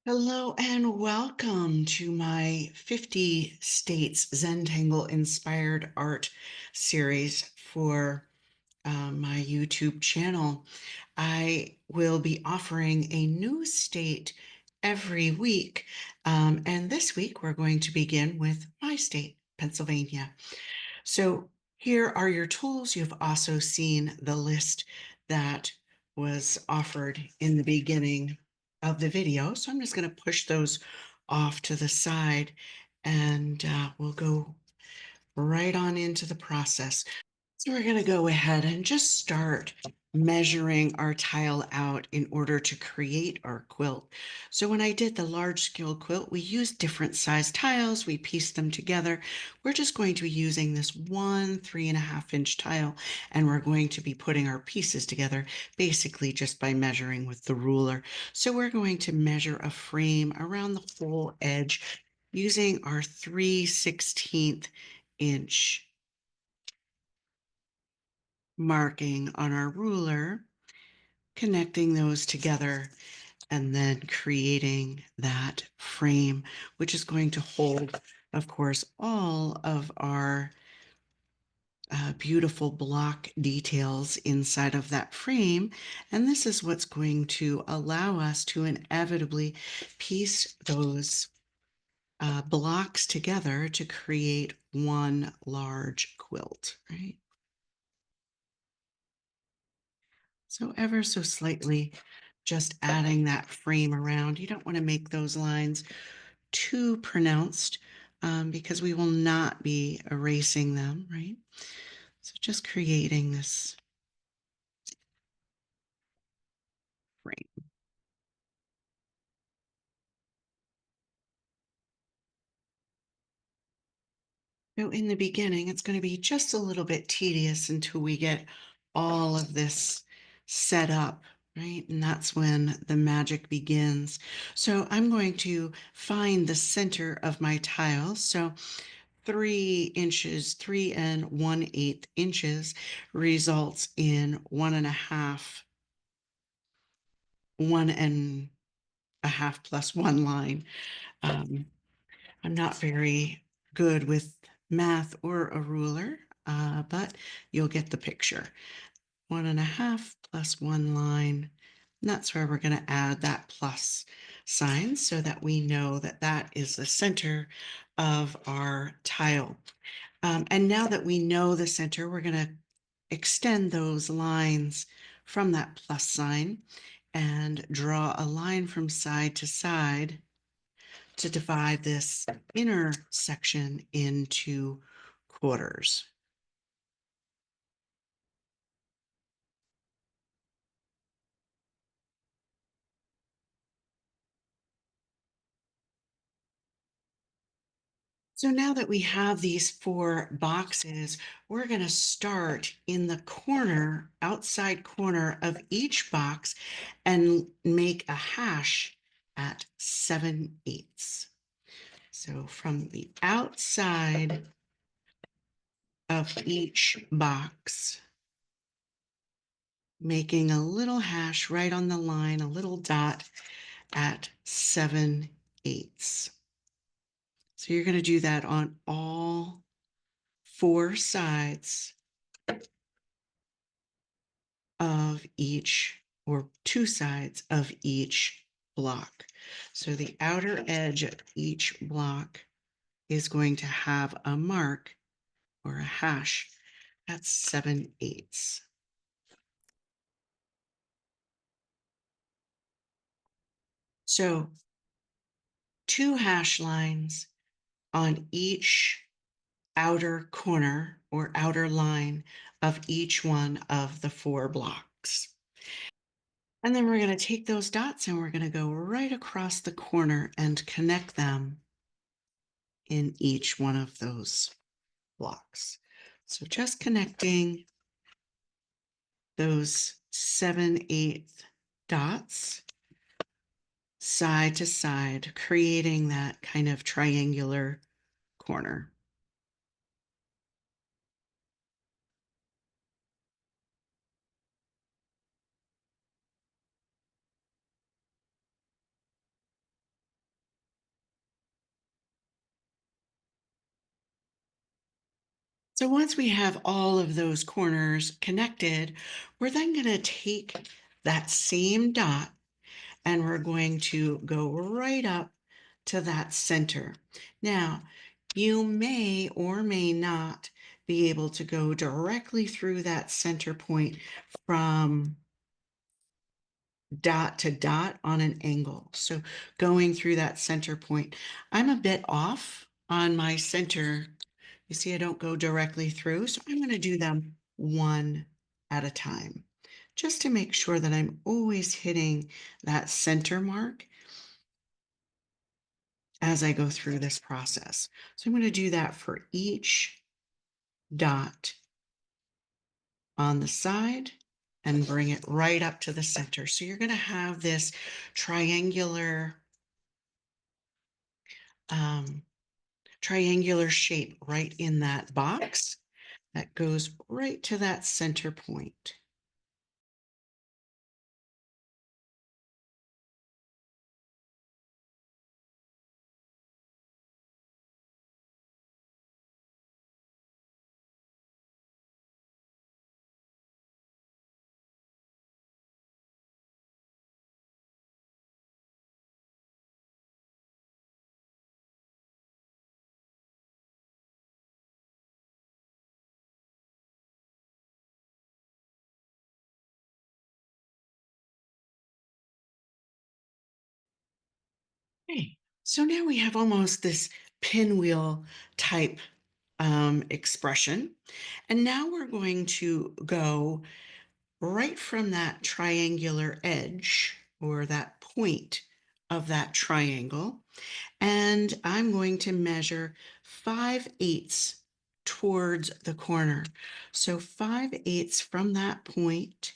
Hello and welcome to my 50 States Zentangle Inspired Art series for my YouTube channel. I will be offering a new state every week, and this week we're going to begin with my state, Pennsylvania. So here are your tools. You've also seen the list that was offered in the beginning of the video. So I'm just going to push those off to the side and we'll go right on into the process. So we're going to go ahead and just start measuring our tile out in order to create our quilt. So when I did the large scale quilt, we used different size tiles. We pieced them together. We're just going to be using this one 3.5-inch tile, and we're going to be putting our pieces together basically just by measuring with the ruler. So we're going to measure a frame around the whole edge using our 3/16 inch marking on our ruler, connecting those together, and then creating that frame, which is going to hold, of course, all of our beautiful block details inside of that frame. And this is what's going to allow us to inevitably piece those blocks together to create one large quilt, right? So ever so slightly, just adding that frame around. You don't want to make those lines too pronounced because we will not be erasing them, right? So just creating this frame. So in the beginning, it's going to be just a little bit tedious until we get all of this set up, right? And that's when the magic begins. So I'm going to find the center of my tile. So 3 inches, 3 1/8 inches results in 1.5 plus one line. Um, I'm not very good with math or a ruler, but you'll get the picture. 1.5 plus one line. And that's where we're going to add that plus sign so that we know that that is the center of our tile. And now that we know the center, we're going to extend those lines from that plus sign and draw a line from side to side to divide this inner section into quarters. So now that we have these 4 boxes, we're going to start in the corner, outside corner of each box and make a hash at 7/8. So from the outside of each box, making a little hash right on the line, a little dot at 7/8. So you're going to do that on all 4 sides of each, or 2 sides of each block. So the outer edge of each block is going to have a mark or a hash at 7/8. So 2 hash lines on each outer corner or outer line of each one of the 4 blocks. And then we're going to take those dots and we're going to go right across the corner and connect them in each one of those blocks. So just connecting those 7/8 dots side to side, creating that kind of triangular corner. So once we have all of those corners connected, we're then going to take that same dot and we're going to go right up to that center. Now, you may or may not be able to go directly through that center point from dot to dot on an angle. So going through that center point, I'm a bit off on my center. You see, I don't go directly through, so I'm going to do them one at a time, just to make sure that I'm always hitting that center mark as I go through this process. So I'm going to do that for each dot on the side and bring it right up to the center. So you're going to have this triangular um, triangular shape right in that box that goes right to that center point. Okay, so now we have almost this pinwheel type expression. And now we're going to go right from that triangular edge or that point of that triangle. And I'm going to measure 5/8 towards the corner. So 5/8 from that point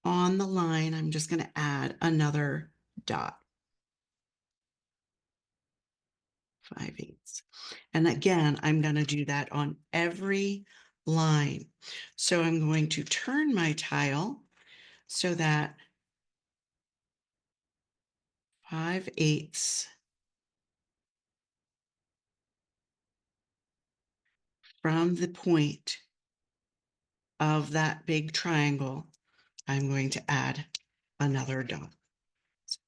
on the line, I'm just going to add another dot. 5/8. And again, I'm going to do that on every line. So I'm going to turn my tile so that 5/8 from the point of that big triangle, I'm going to add another dot.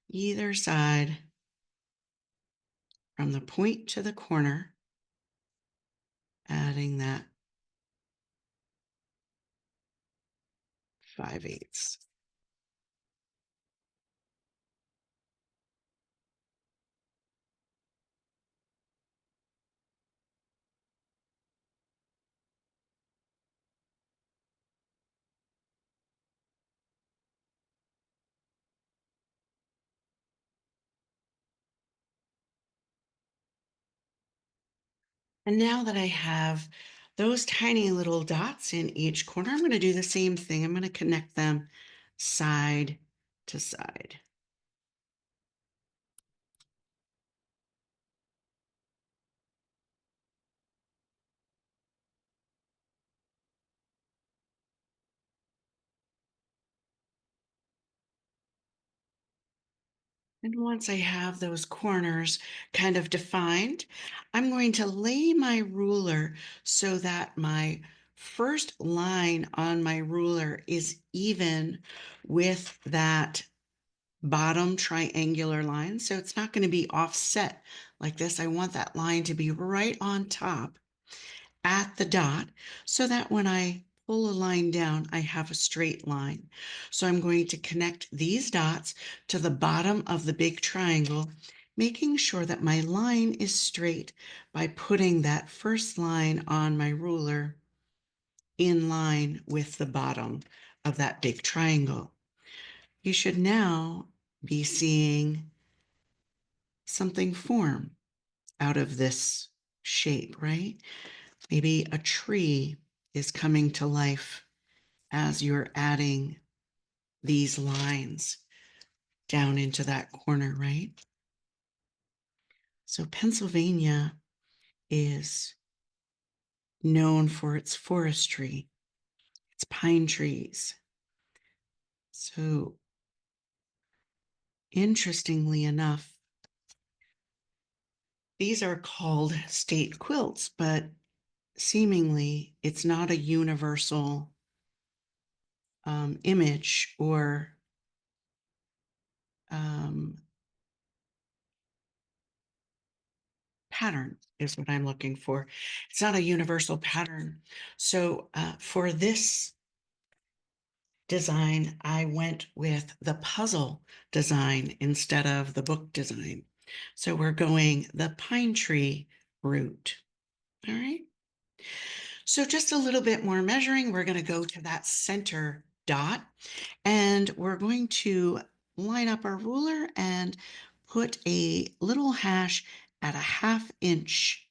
Either side from the point to the corner, adding that 5/8. And now that I have those tiny little dots in each corner, I'm going to do the same thing. I'm going to connect them side to side. And once I have those corners kind of defined, I'm going to lay my ruler so that my first line on my ruler is even with that bottom triangular line. So it's not going to be offset like this. I want that line to be right on top at the dot so that when I pull a line down, I have a straight line. So I'm going to connect these dots to the bottom of the big triangle, making sure that my line is straight by putting that first line on my ruler in line with the bottom of that big triangle. You should now be seeing something form out of this shape, right? Maybe a tree is coming to life as you're adding these lines down into that corner, right? So Pennsylvania is known for its forestry, its pine trees. So interestingly enough, these are called state quilts, but seemingly it's not a universal image or um, pattern is what I'm looking for. It's not a universal pattern. So for this design, I went with the puzzle design instead of the book design. So we're going the pine tree route. All right. So just a little bit more measuring. We're going to go to that center dot and we're going to line up our ruler and put a little hash at a 1/2 inch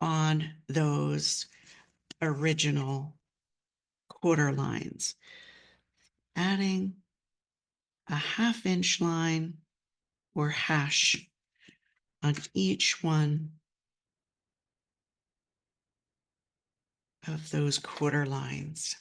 on those original quarter lines, adding a 1/2 inch line or hash on each one of those quarter lines.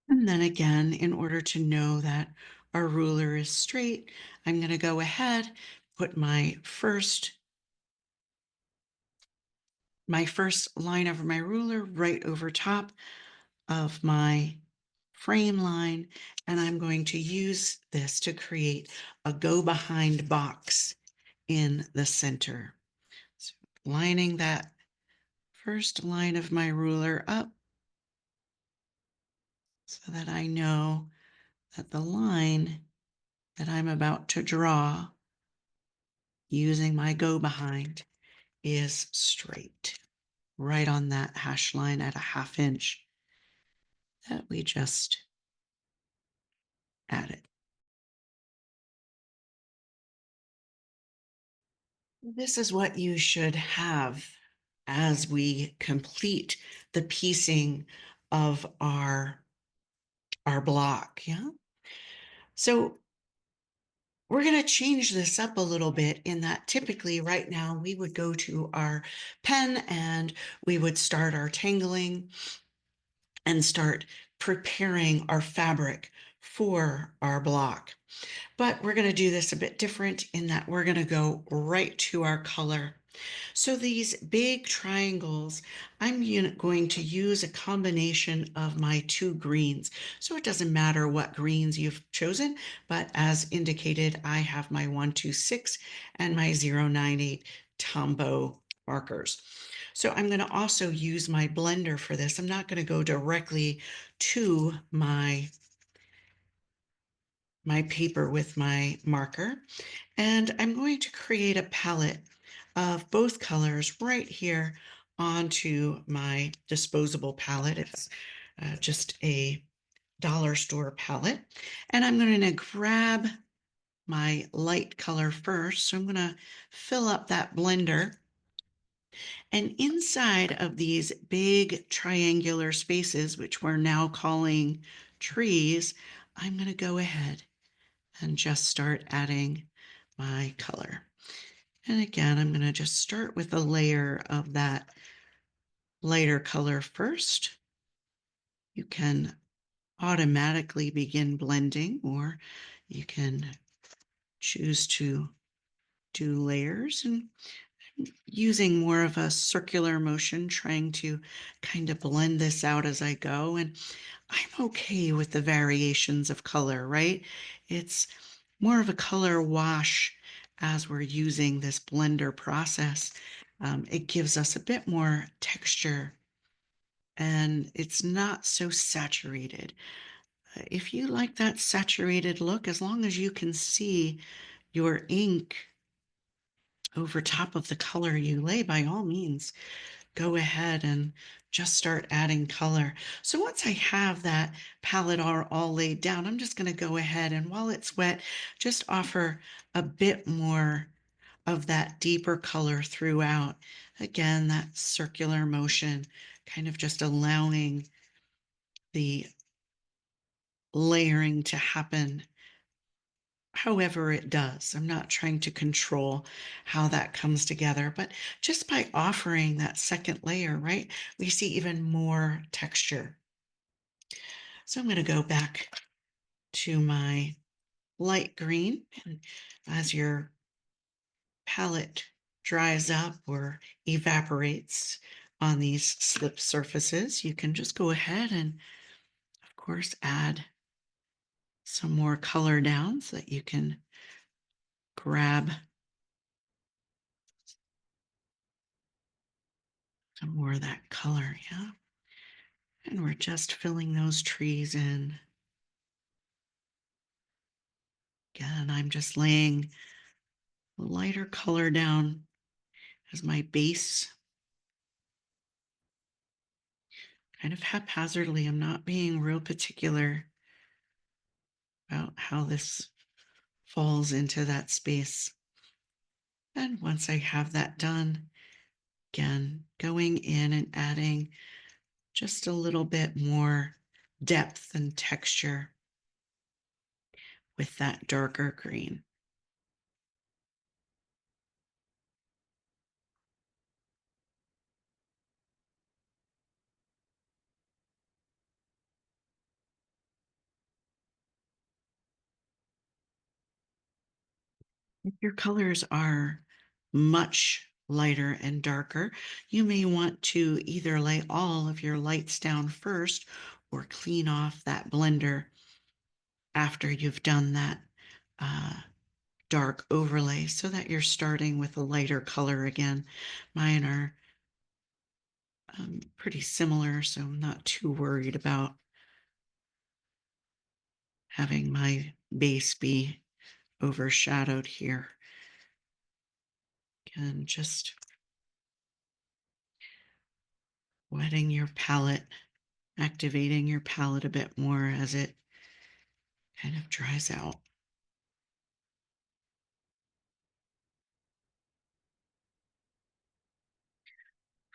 And then again, in order to know that our ruler is straight, I'm going to go ahead, put my first line over my ruler right over top of my frame line, and I'm going to use this to create a go behind box in the center. So lining that first line of my ruler up so that I know that the line that I'm about to draw using my go behind is straight, right on that hash line at a 1/2 inch that we just added. This is what you should have as we complete the piecing of our block. Yeah. So we're going to change this up a little bit in that typically right now we would go to our pen and we would start our tangling and start preparing our fabric for our block. But we're going to do this a bit different in that we're going to go right to our color. So these big triangles, I'm going to use a combination of my 2 greens. So it doesn't matter what greens you've chosen, but as indicated, I have my 126 and my 098 Tombow markers. So I'm going to also use my blender for this. I'm not going to go directly to my paper with my marker. And I'm going to create a palette of both colors right here onto my disposable palette. It's just a dollar store palette. And I'm going to grab my light color first. So I'm going to fill up that blender. And inside of these big triangular spaces, which we're now calling trees, I'm going to go ahead and just start adding my color. And again, I'm going to just start with a layer of that lighter color first. You can automatically begin blending, or you can choose to do layers and using more of a circular motion, trying to kind of blend this out as I go. And I'm okay with the variations of color, right? It's more of a color wash as we're using this blender process. It gives us a bit more texture and it's not so saturated. If you like that saturated look, as long as you can see your ink over top of the color you lay, by all means, go ahead and just start adding color. So once I have that palette all laid down, I'm just going to go ahead and while it's wet, just offer a bit more of that deeper color throughout. Again, that circular motion, kind of just allowing the layering to happen however it does. I'm not trying to control how that comes together, but just by offering that second layer, right, we see even more texture. So I'm going to go back to my light green, and as your palette dries up or evaporates on these slip surfaces, you can just go ahead and, of course, add some more color down so that you can grab some more of that color, yeah? And we're just filling those trees in. Again, I'm just laying lighter color down as my base, kind of haphazardly. I'm not being real particular about how this falls into that space. And once I have that done, again, going in and adding just a little bit more depth and texture with that darker green. If your colors are much lighter and darker, you may want to either lay all of your lights down first or clean off that blender after you've done that uh, dark overlay so that you're starting with a lighter color again. Mine are pretty similar, so I'm not too worried about having my base be overshadowed here. Again, just wetting your palette, activating your palette a bit more as it kind of dries out.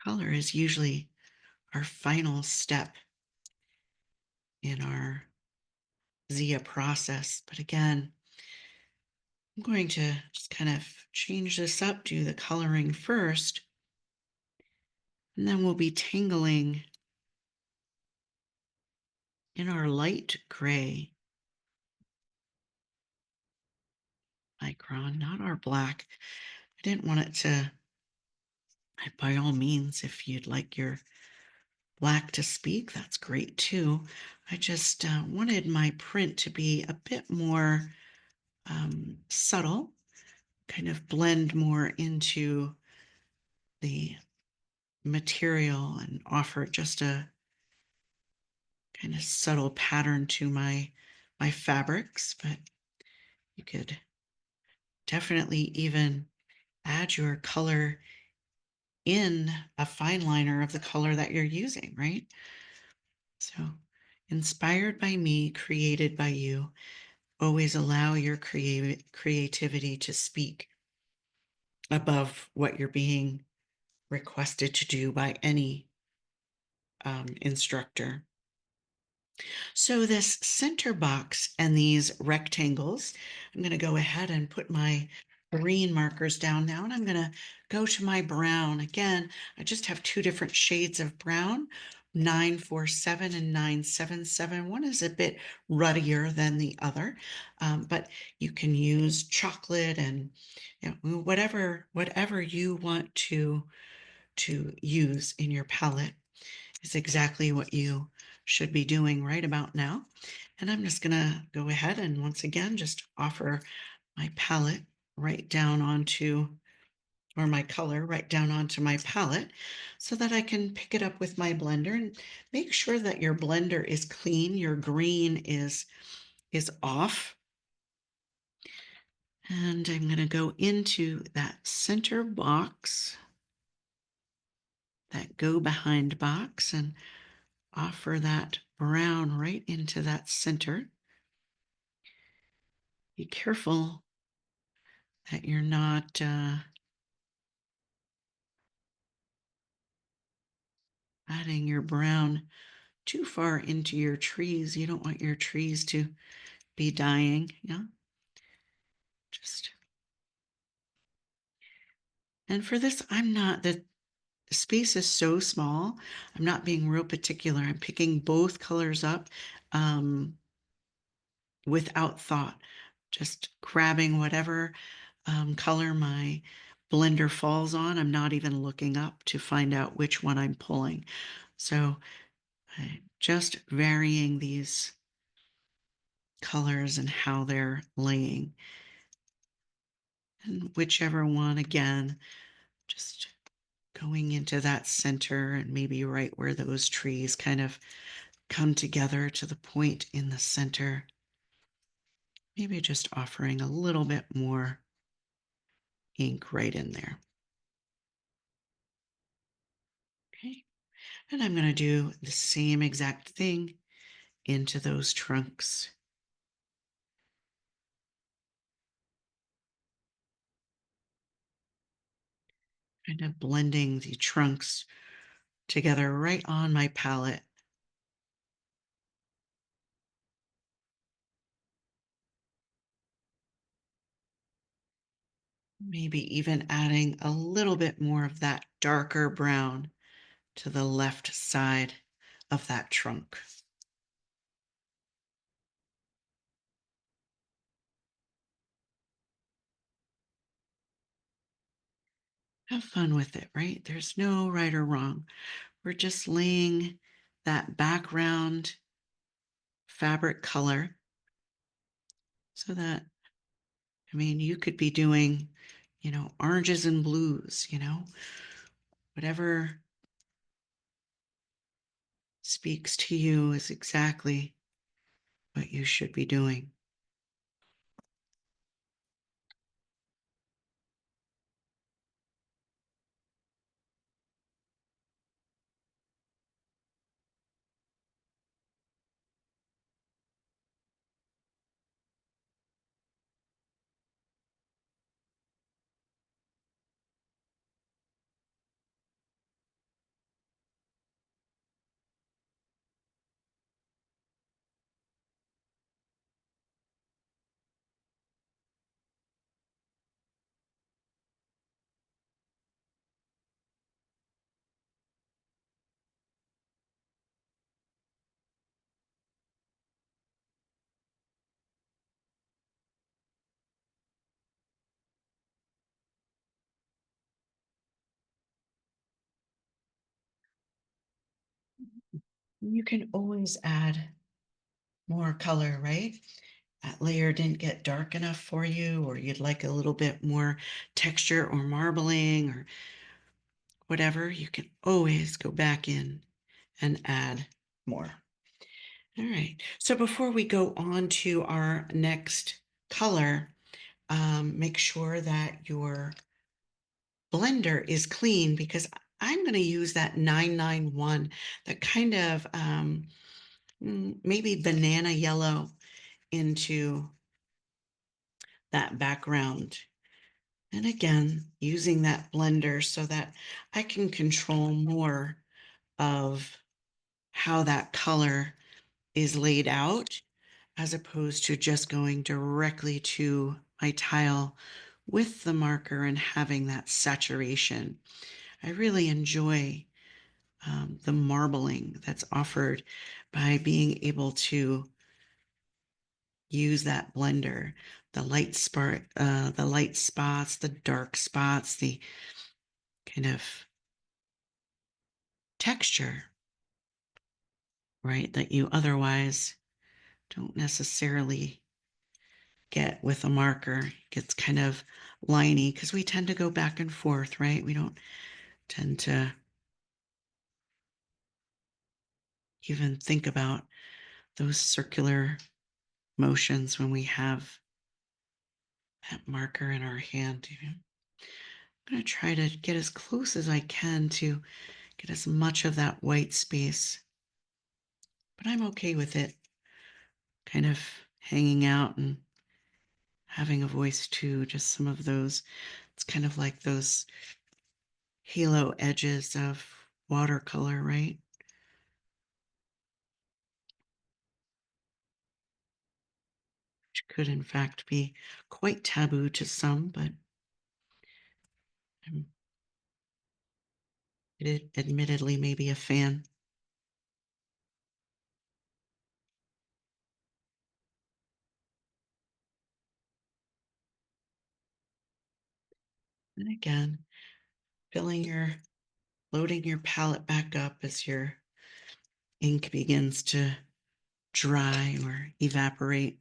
Color is usually our final step in our Zia process. But again, I'm going to just kind of change this up, do the coloring first, and then we'll be tangling in our light gray micron, not our black. I didn't want it to, by all means, if you'd like your black to speak, that's great too. I just wanted my print to be a bit more subtle, kind of blend more into the material and offer just a kind of subtle pattern to my fabrics. But you could definitely even add your color in a fine liner of the color that you're using, right? So inspired by me, created by you. Always allow your creativity to speak above what you're being requested to do by any instructor. So this center box and these rectangles, I'm going to go ahead and put my green markers down now, and I'm going to go to my brown. Again, I just have two different shades of brown, 947 and 977. One is a bit ruddier than the other, but you can use chocolate and whatever you want to use in your palette is exactly what you should be doing right about now. And I'm just going to go ahead and once again just offer my palette right down onto, or my color right down onto my palette so that I can pick it up with my blender. And make sure that your blender is clean, your green is off. And I'm going to go into that center box, that go behind box, and offer that brown right into that center. Be careful that you're not adding your brown too far into your trees. You don't want your trees to be dying. Yeah. Just, and for this, I'm not the space is so small. I'm not being real particular. I'm picking both colors up without thought, just grabbing whatever color my blender falls on. I'm not even looking up to find out which one I'm pulling. So I'm just varying these colors and how they're laying. And whichever one, again, just going into that center and maybe right where those trees kind of come together to the point in the center. Maybe just offering a little bit more ink right in there. Okay. And I'm going to do the same exact thing into those trunks. Kind of blending the trunks together right on my palette. Maybe even adding a little bit more of that darker brown to the left side of that trunk. Have fun with it, right? There's no right or wrong. We're just laying that background fabric color so that, I mean, you could be doing, oranges and blues, whatever speaks to you is exactly what you should be doing. You can always add more color, right? That layer didn't get dark enough for you, or you'd like a little bit more texture or marbling or whatever, you can always go back in and add more. All right. So before we go on to our next color, make sure that your blender is clean because I'm going to use that 991, that kind of maybe banana yellow into that background. And again, using that blender so that I can control more of how that color is laid out as opposed to just going directly to my tile with the marker and having that saturation. I really enjoy the marbling that's offered by being able to use that blender, the light spots, the dark spots, the kind of texture, right, that you otherwise don't necessarily get with a marker. It gets kind of liney because we tend to go back and forth, right? We don't tend to even think about those circular motions when we have that marker in our hand. I'm going to try to get as close as I can to get as much of that white space, but I'm okay with it kind of hanging out and having a voice too, just some of those. It's kind of like those halo edges of watercolor, right? Which could in fact be quite taboo to some, but I'm It admittedly may be a fan. And again, loading your palette back up as your ink begins to dry or evaporate.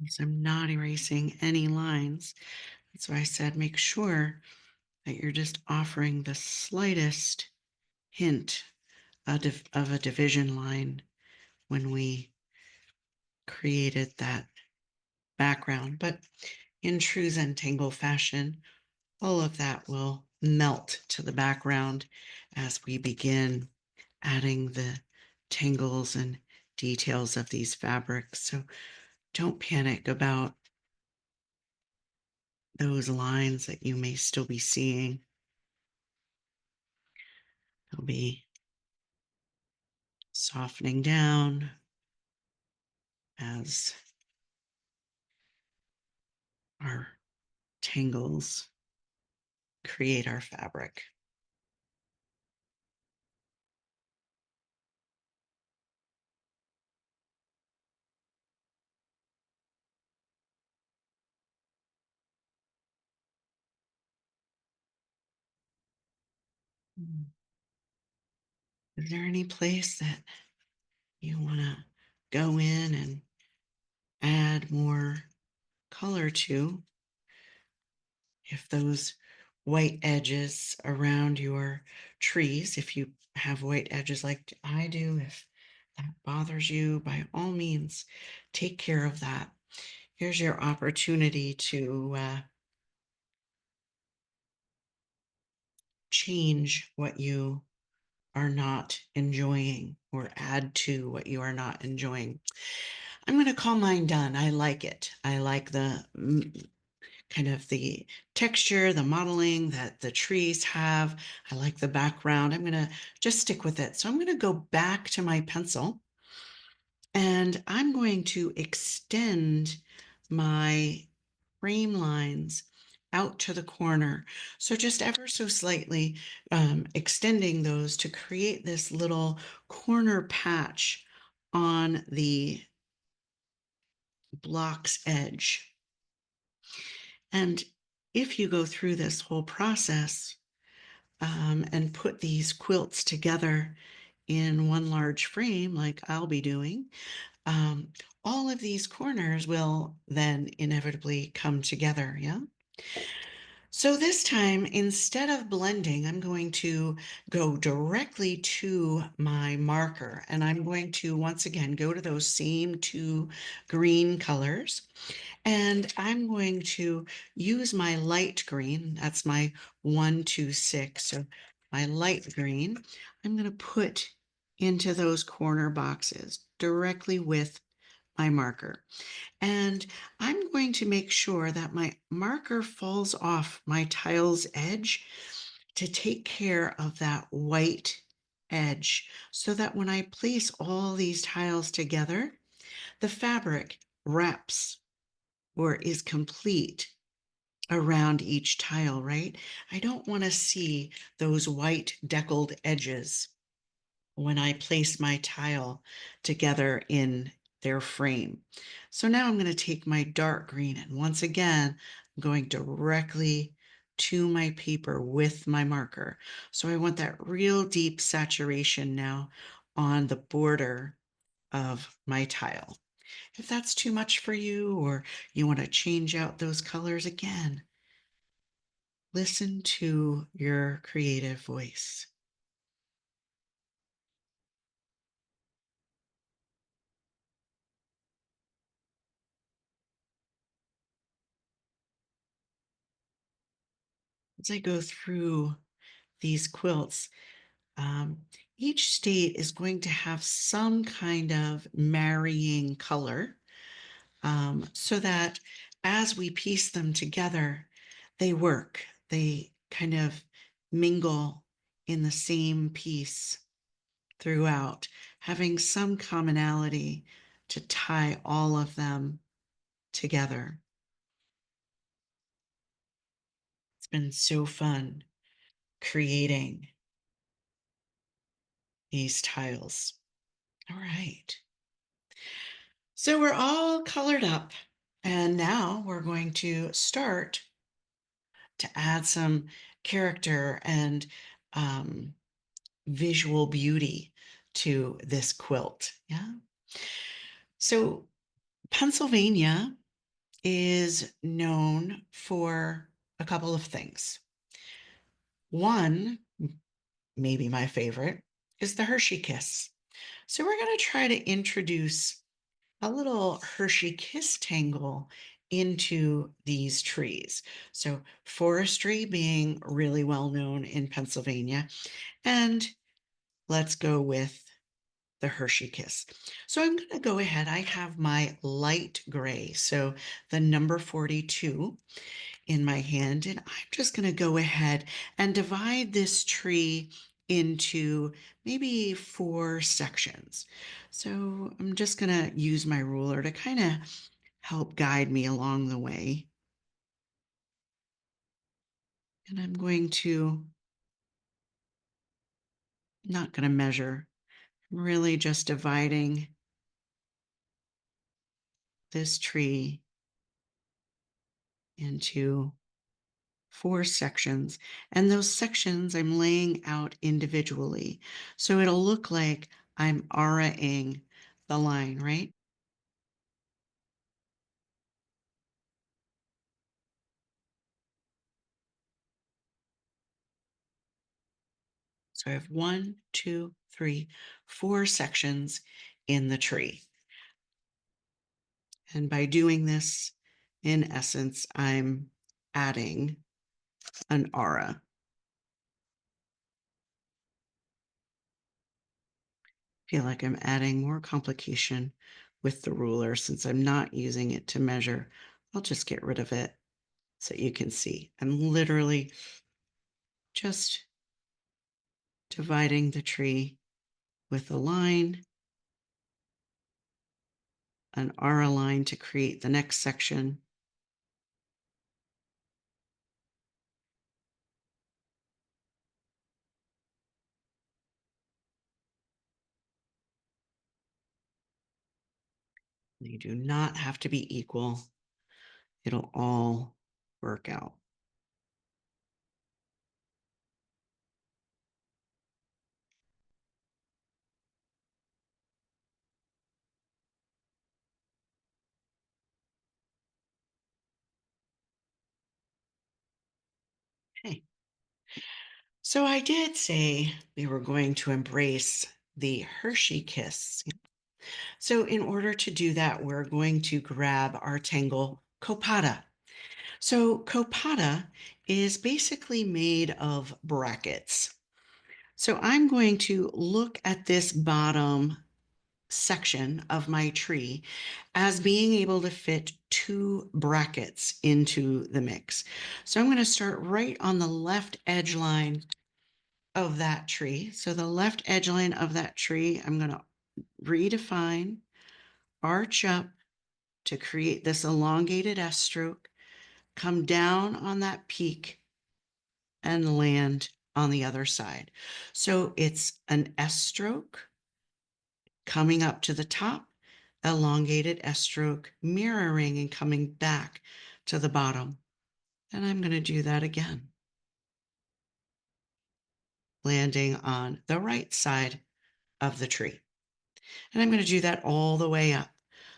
So I'm not erasing any lines. That's why I said make sure that you're just offering the slightest hint of a division line when we created that background. But in true Zentangle fashion, all of that will melt to the background as we begin adding the tangles and details of these fabrics. So don't panic about those lines that you may still be seeing. They'll be softening down as our tangles create our fabric. Is there any place that you want to go in and add more color to? If those white edges around your trees, if you have white edges like I do, if that bothers you, by all means, take care of that. Here's your opportunity to change what you are not enjoying or add to what you are not enjoying. I'm going to call mine done. I like it. I like the kind of the texture, the modeling that the trees have. I like the background. I'm going to just stick with it. So I'm going to go back to my pencil and I'm going to extend my frame lines out to the corner. So just ever so slightly extending those to create this little corner patch on the block's edge. And if you go through this whole process and put these quilts together in one large frame, like I'll be doing, um, all of these corners will then inevitably come together. Yeah. So this time, instead of blending, I'm going to go directly to my marker and I'm going to once again go to those same two green colors. And I'm going to use my light green. That's my 126. So my light green, I'm going to put into those corner boxes directly with my marker. And I'm going to make sure that my marker falls off my tile's edge to take care of that white edge so that when I place all these tiles together, the fabric wraps or is complete around each tile, right? I don't want to see those white deckled edges when I place my tile together in their frame. So now I'm going to take my dark green and once again, I'm going directly to my paper with my marker. So I want that real deep saturation now on the border of my tile. If that's too much for you or you want to change out those colors again, listen to your creative voice. As I go through these quilts, um, each state is going to have some kind of marrying color, so that as we piece them together, they work. They kind of mingle in the same piece throughout, having some commonality to tie all of them together. It's been so fun creating these tiles. All right. So we're all colored up, and now we're going to start to add some character and um, visual beauty to this quilt. Yeah. So Pennsylvania is known for a couple of things. One, maybe my favorite, is the Hershey Kiss. So we're going to try to introduce a little Hershey Kiss tangle into these trees. So forestry being really well known in Pennsylvania, and let's go with the Hershey Kiss. So I'm going to go ahead. I have my light gray, so the number 42 in my hand, and I'm just going to go ahead and divide this tree into maybe 4 sections. So I'm just going to use my ruler to kind of help guide me along the way. And I'm going to, not going to measure, I'm really just dividing this tree into 4 sections, and those sections I'm laying out individually. So it'll look like I'm auraing the line, right? So I have 1, 2, 3, 4 sections in the tree. And by doing this, in essence, I'm adding an aura. Feel like I'm adding more complication with the ruler since I'm not using it to measure. I'll just get rid of it so you can see. I'm literally just dividing the tree with a line, an aura line to create the next section. They do not have to be equal. It'll all work out. Okay. So I did say we were going to embrace the Hershey Kiss. So in order to do that, we're going to grab our tangle copata. So copata is basically made of brackets. So I'm going to look at this bottom section of my tree as being able to fit 2 brackets into the mix. So I'm going to start right on the left edge line of that tree. So the left edge line of that tree, I'm going to redefine, arch up to create this elongated S stroke, come down on that peak and land on the other side. So it's an S stroke coming up to the top, elongated S stroke, mirroring and coming back to the bottom. And I'm going to do that again, landing on the right side of the tree. And I'm going to do that all the way up.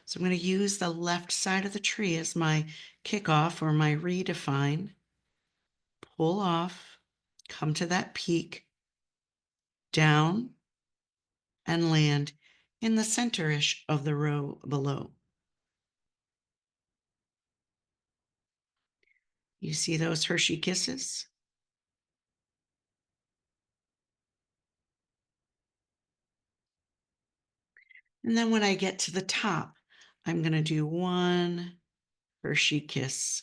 So I'm going to use the left side of the tree as my kickoff or my redefine, pull off, come to that peak, down, and land in the center-ish of the row below. You see those Hershey Kisses? And then when I get to the top, I'm going to do one Hershey kiss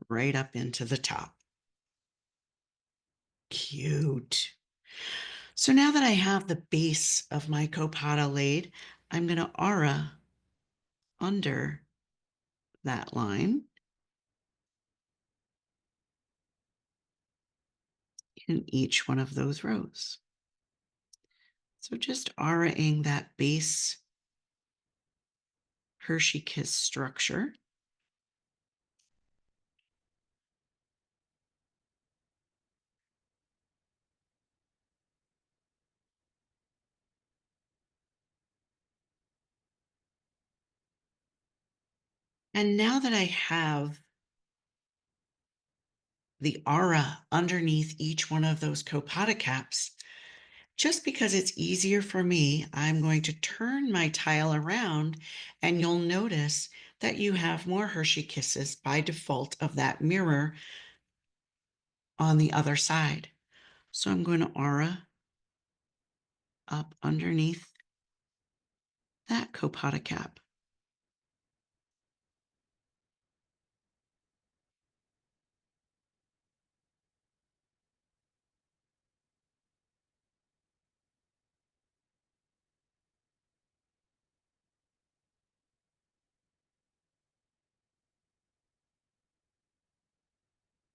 right up into the top. Cute. So now that I have the base of my copata laid, I'm going to aura under that line in each one of those rows. So just auraing that base Hershey kiss structure. And now that I have the aura underneath each one of those copata caps, just because it's easier for me, I'm going to turn my tile around and you'll notice that you have more Hershey kisses by default of that mirror on the other side. So I'm going to aura up underneath that copata cap.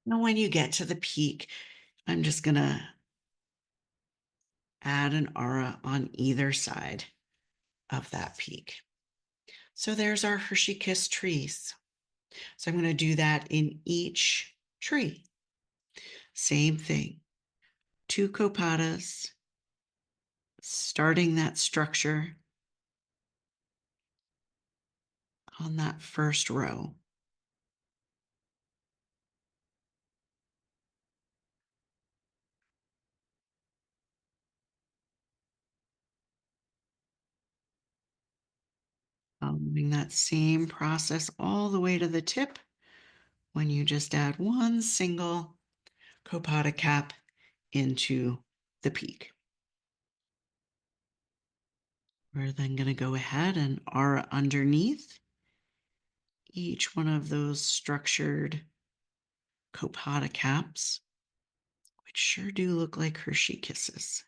Now when you get to the peak, I'm just going to add an aura on either side of that peak. So there's our Hershey Kiss trees. So I'm going to do that in each tree. Same thing. 2 copatas, starting that structure on that first row. Following that same process all the way to the tip when you just add one single copata cap into the peak. We're then going to go ahead and aura underneath each one of those structured copata caps, which sure do look like Hershey kisses.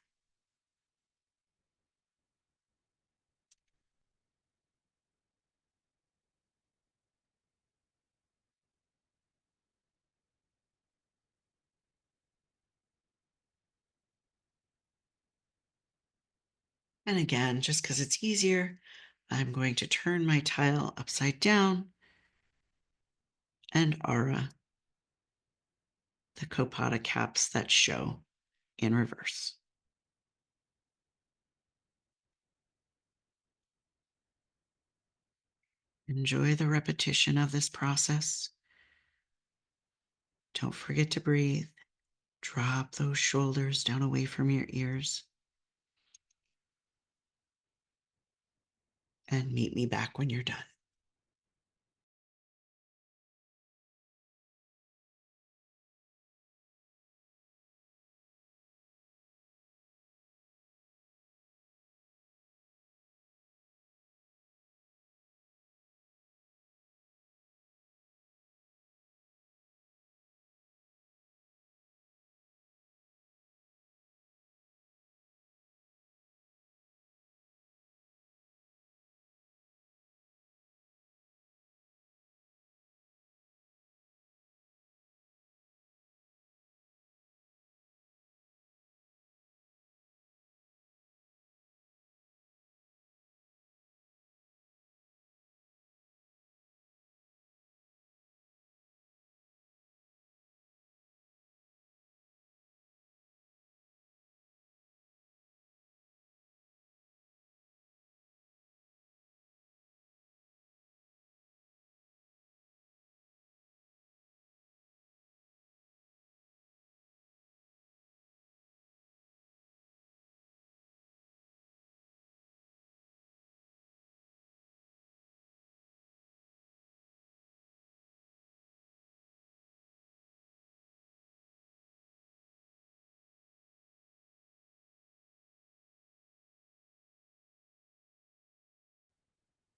And again, just because it's easier, I'm going to turn my tile upside down and aura the copata caps that show in reverse. Enjoy the repetition of this process. Don't forget to breathe. Drop those shoulders down away from your ears. And meet me back when you're done.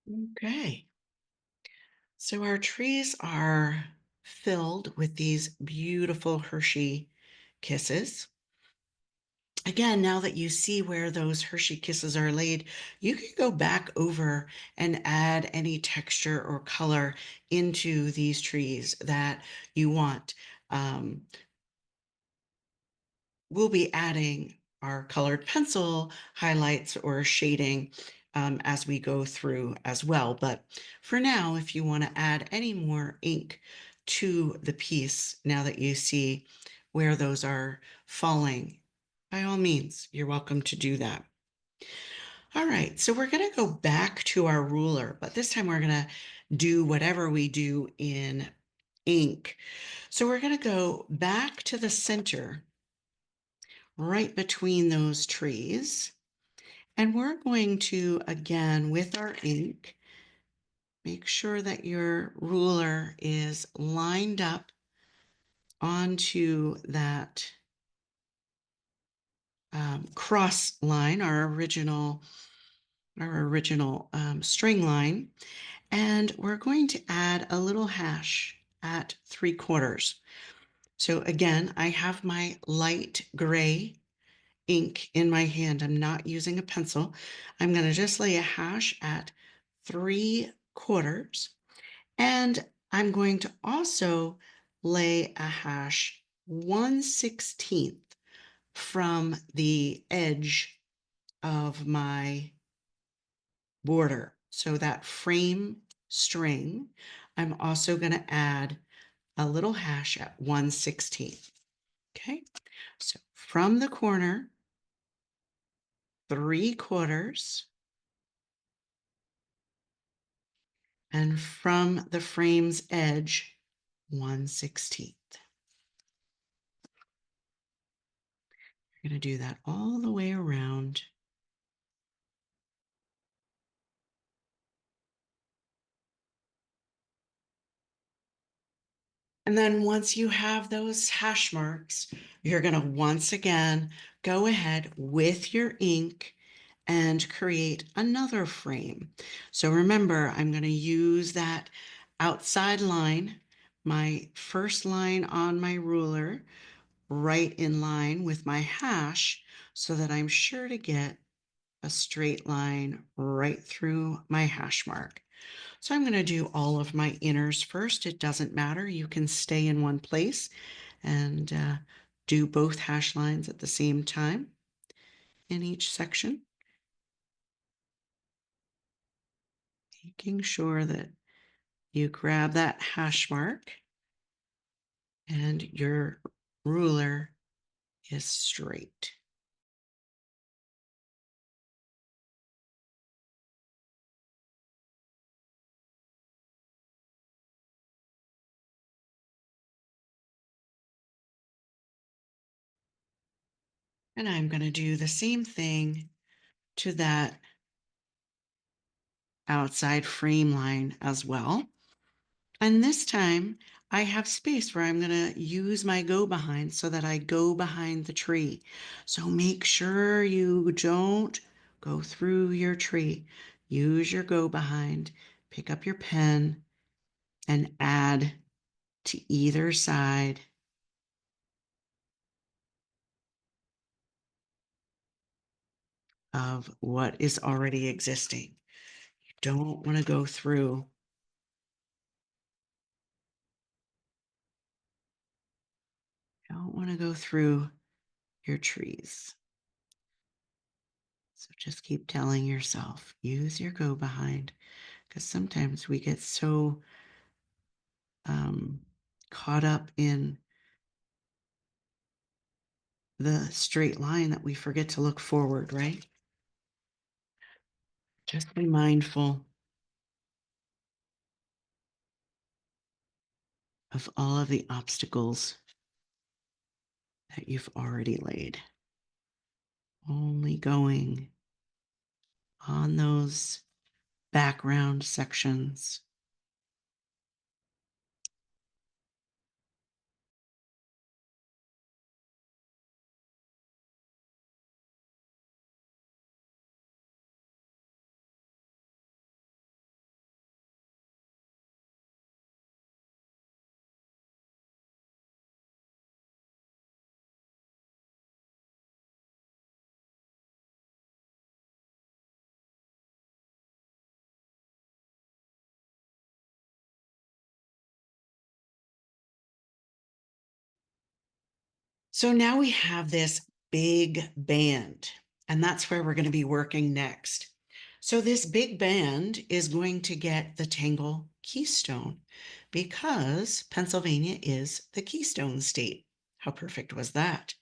Okay. So our trees are filled with these beautiful Hershey kisses. Again, now that you see where those Hershey kisses are laid, you can go back over and add any texture or color into these trees that you want. Um, we'll be adding our colored pencil highlights or shading as we go through as well. But for now, if you want to add any more ink to the piece, now that you see where those are falling, by all means, you're welcome to do that. All right, so we're going to go back to our ruler, but this time we're going to do whatever we do in ink. So we're going to go back to the center right between those trees. And we're going to, again, with our ink, make sure that your ruler is lined up onto that cross line, our original string line. And we're going to add a little hash at 3/4. So again, I have my light gray ink in my hand. I'm not using a pencil. I'm going to just lay a hash at 3/4. And I'm going to also lay a hash 1/16 from the edge of my border. So that frame string, I'm also going to add a little hash at 1/16. Okay, so from the corner, 3/4, and from the frame's edge, 1/16. You're going to do that all the way around. And then once you have those hash marks, you're going to once again go ahead with your ink and create another frame. So remember, I'm going to use that outside line, my first line on my ruler, right in line with my hash, so that I'm sure to get a straight line right through my hash mark. So I'm going to do all of my inners first. It doesn't matter. You can stay in one place and do both hash lines at the same time in each section, making sure that you grab that hash mark and your ruler is straight. And I'm going to do the same thing to that outside frame line as well. And this time I have space where I'm going to use my go behind so that I go behind the tree. So make sure you don't go through your tree. Use your go behind, pick up your pen, and add to either side of what is already existing. You don't want to go through. Don't want to go through your trees. So just keep telling yourself, use your go behind, because sometimes we get so um, caught up in the straight line that we forget to look forward, right? Just be mindful of all of the obstacles that you've already laid. Only going on those background sections. So now we have this big band, and that's where we're going to be working next. So this big band is going to get the Tangle Keystone because Pennsylvania is the Keystone State. How perfect was that?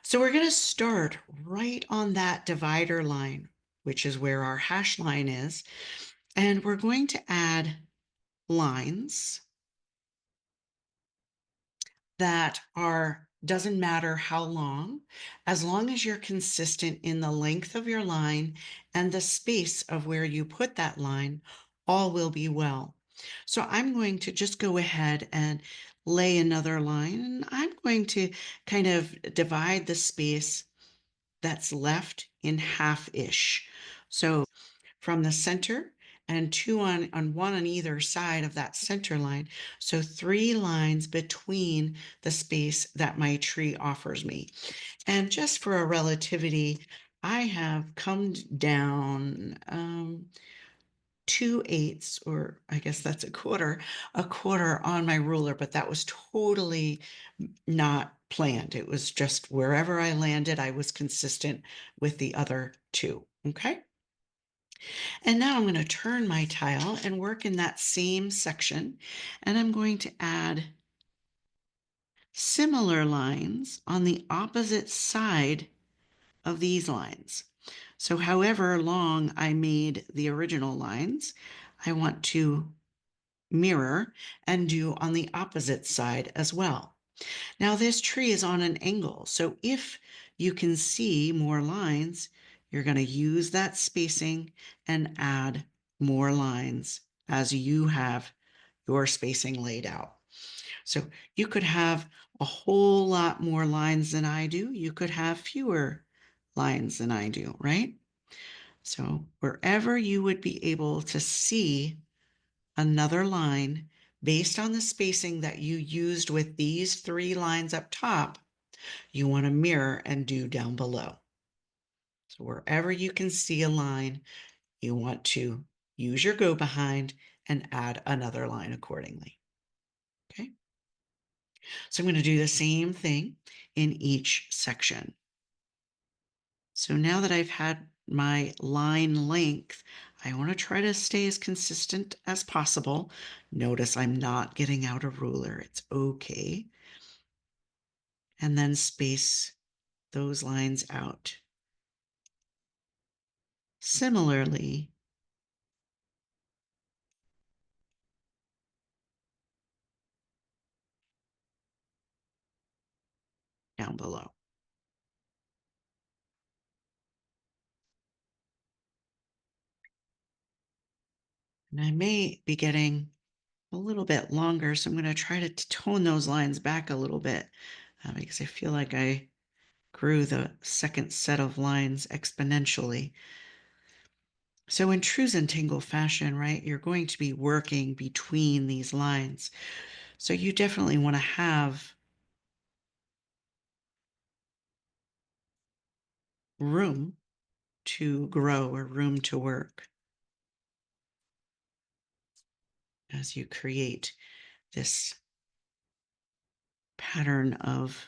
So we're going to start right on that divider line, which is where our hash line is, and we're going to add lines that are doesn't matter how long, as long as you're consistent in the length of your line and the space of where you put that line, all will be well. So I'm going to just go ahead and lay another line, and I'm going to kind of divide the space that's left in half-ish. So from the center and two on one on either side of that center line. So 3 lines between the space that my tree offers me. And just for a relativity, I have come down 2/8, or I guess that's a quarter on my ruler, but that was totally not planned. It was just wherever I landed, I was consistent with the other two. Okay. And now I'm going to turn my tile and work in that same section. And I'm going to add similar lines on the opposite side of these lines. So however long I made the original lines, I want to mirror and do on the opposite side as well. Now this tree is on an angle, so if you can see more lines, you're going to use that spacing and add more lines as you have your spacing laid out. So you could have a whole lot more lines than I do. You could have fewer lines than I do, right? So wherever you would be able to see another line based on the spacing that you used with these 3 lines up top, you want to mirror and do down below. So wherever you can see a line, you want to use your go behind and add another line accordingly. Okay. So I'm going to do the same thing in each section. So now that I've had my line length, I want to try to stay as consistent as possible. Notice I'm not getting out a ruler. It's okay. And then space those lines out. Similarly, down below. And I may be getting a little bit longer, so I'm going to try to tone those lines back a little bit because I feel like I grew the second set of lines exponentially. So in true Zentangle fashion, right, you're going to be working between these lines. So you definitely want to have room to grow or room to work as you create this pattern of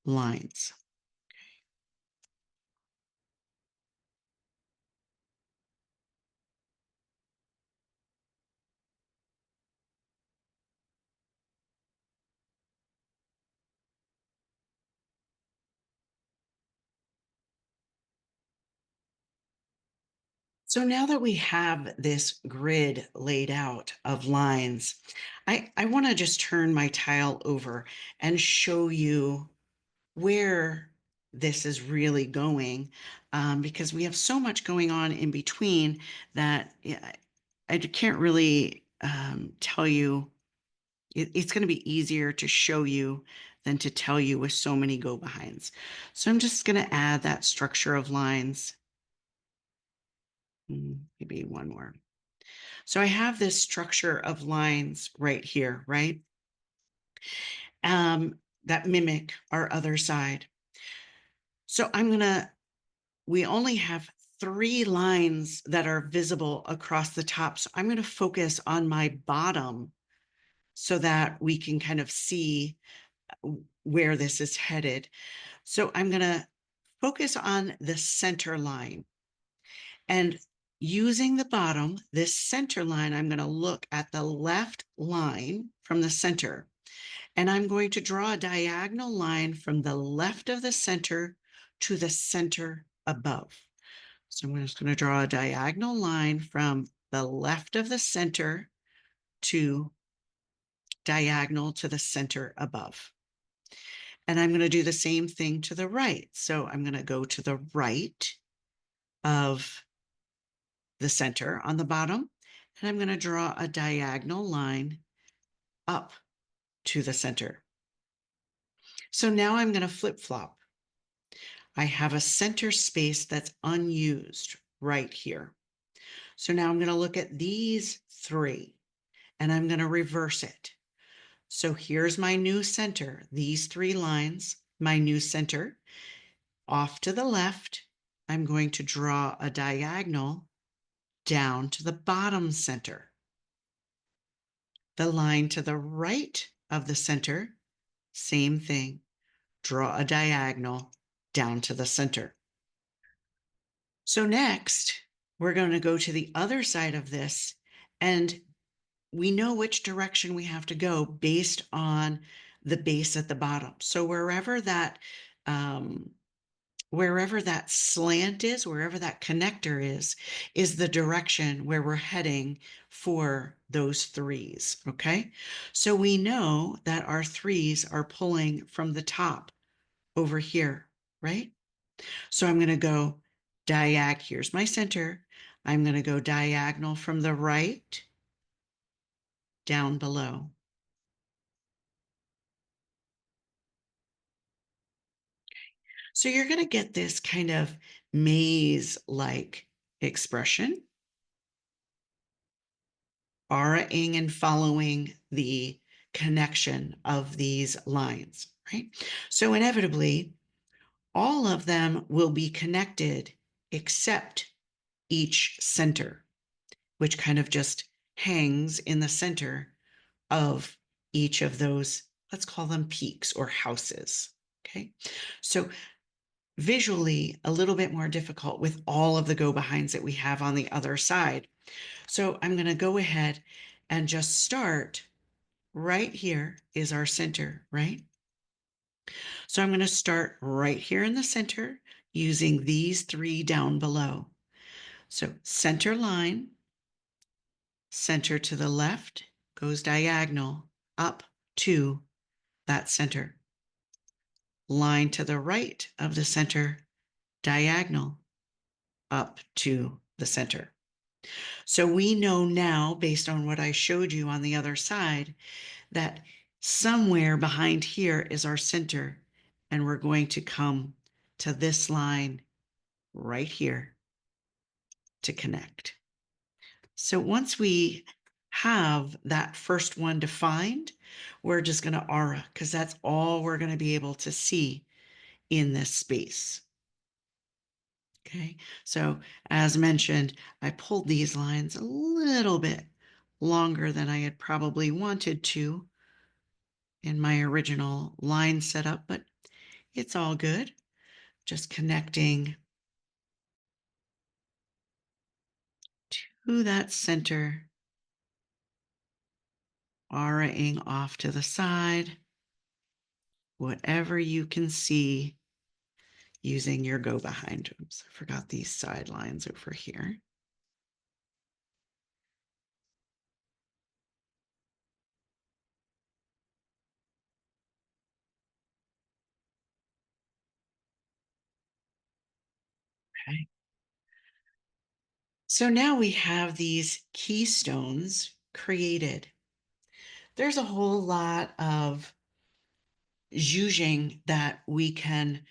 lines. So now that we have this grid laid out of lines, I want to just turn my tile over and show you where this is really going, because we have so much going on in between that I can't really tell you. It's going to be easier to show you than to tell you with so many go behinds. So I'm just going to add that structure of lines. Maybe one more. So I have this structure of lines right here, right? That mimic our other side. So we only have 3 lines that are visible across the top. So I'm going to focus on my bottom so that we can kind of see where this is headed. So I'm going to focus on the center line. And using the bottom, this center line, I'm going to look at the left line from the center. And I'm going to draw a diagonal line from the left of the center to the center above. So I'm just going to draw a diagonal line from the left of the center to diagonal to the center above. And I'm going to do the same thing to the right. So I'm going to go to the right of the center on the bottom, and I'm going to draw a diagonal line up to the center. So now I'm going to flip-flop. I have a center space that's unused right here. So now I'm going to look at these three, and I'm going to reverse it. So here's my new center, these three lines, my new center. Off to the left, I'm going to draw a diagonal down to the bottom center. The line to the right of the center, same thing. Draw a diagonal down to the center. So next, we're going to go to the other side of this, and we know which direction we have to go based on the base at the bottom. So wherever that slant is, wherever that connector is the direction where we're heading for those threes, okay? So we know that our threes are pulling from the top over here, right? So I'm going to go here's my center. I'm going to go diagonal from the right down below. So you're going to get this kind of maze-like expression, auraing and following the connection of these lines, right? So inevitably, all of them will be connected except each center, which kind of just hangs in the center of each of those, let's call them peaks or houses, okay? So visually, a little bit more difficult with all of the go-behinds that we have on the other side. So I'm going to go ahead and just start right here is our center, right? So I'm going to start right here in the center using these three down below. So center line, center to the left, goes diagonal up to that center. Line to the right of the center, diagonal up to the center. So we know now, based on what I showed you on the other side, that somewhere behind here is our center, and we're going to come to this line right here to connect. So once we have that first one defined, we're just going to aura, because that's all we're going to be able to see in this space. Okay, so as mentioned, I pulled these lines a little bit longer than I had probably wanted to in my original line setup, but it's all good. Just connecting to that center, auraing off to the side, whatever you can see using your go behind. Oops, I forgot these sidelines over here. Okay. So now we have these keystones created. There's a whole lot of zhuzhing that we can,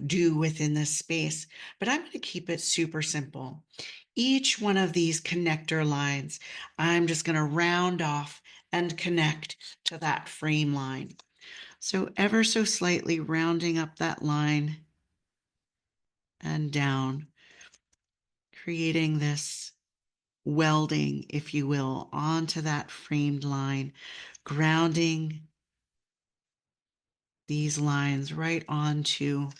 do within this space, but I'm going to keep it super simple. Each one of these connector lines, I'm just going to round off and connect to that frame line. So ever so slightly rounding up that line and down, creating this welding, if you will, onto that framed line, grounding these lines right onto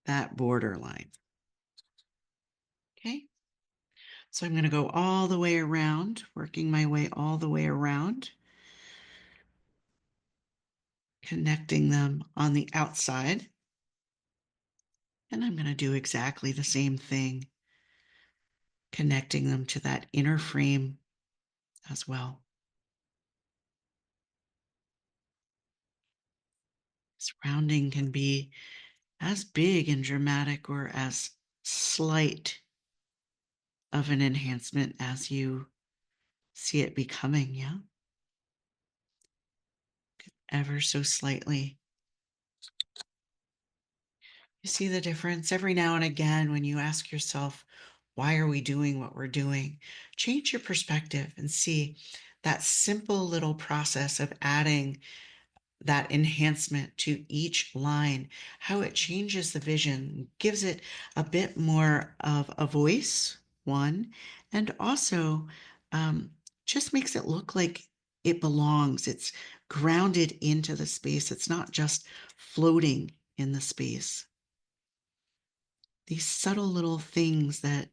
that border line. Okay, so I'm going to go all the way around, working my way all the way around, connecting them on the outside. And I'm going to do exactly the same thing, connecting them to that inner frame as well. This rounding can be as big and dramatic or as slight of an enhancement as you see it becoming, yeah? Ever so slightly. You see the difference? Every now and again, when you ask yourself, why are we doing what we're doing? Change your perspective and see that simple little process of adding that enhancement to each line, how it changes the vision, gives it a bit more of a voice, one, and also just makes it look like it belongs. It's grounded into the space. It's not just floating in the space. These subtle little things that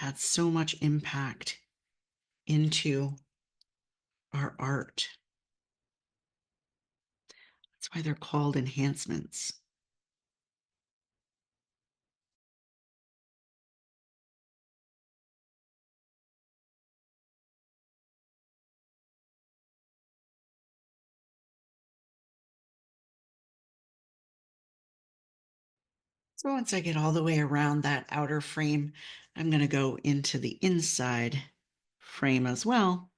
add so much impact into our art. That's why they're called enhancements. So once I get all the way around that outer frame, I'm going to go into the inside frame as well,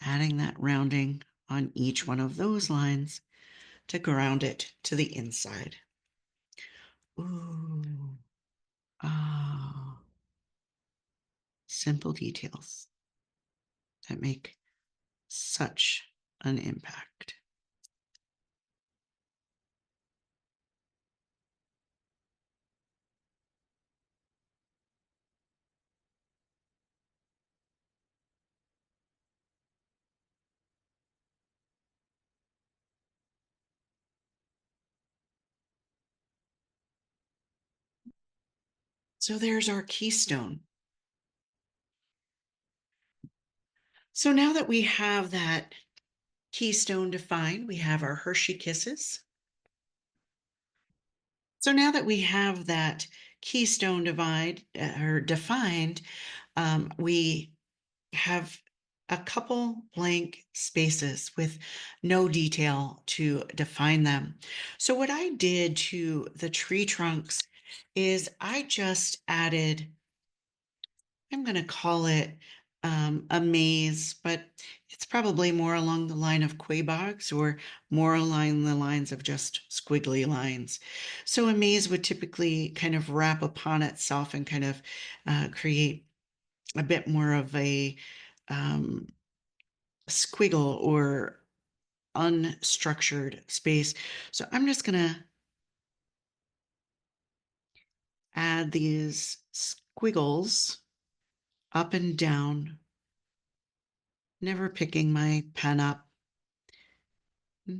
adding that rounding on each one of those lines to ground it to the inside. Ooh, ah, simple details that make such an impact. So there's our keystone. So now that we have that keystone defined, we have our Hershey Kisses. So now that we have that keystone defined, we have a couple blank spaces with no detail to define them. So what I did to the tree trunks is I just added, I'm going to call it a maze, but it's probably more along the line of quabogs or more along the lines of just squiggly lines. So a maze would typically kind of wrap upon itself and kind of create a bit more of a um, squiggle or unstructured space. So I'm just going to add these squiggles up and down, never picking my pen up,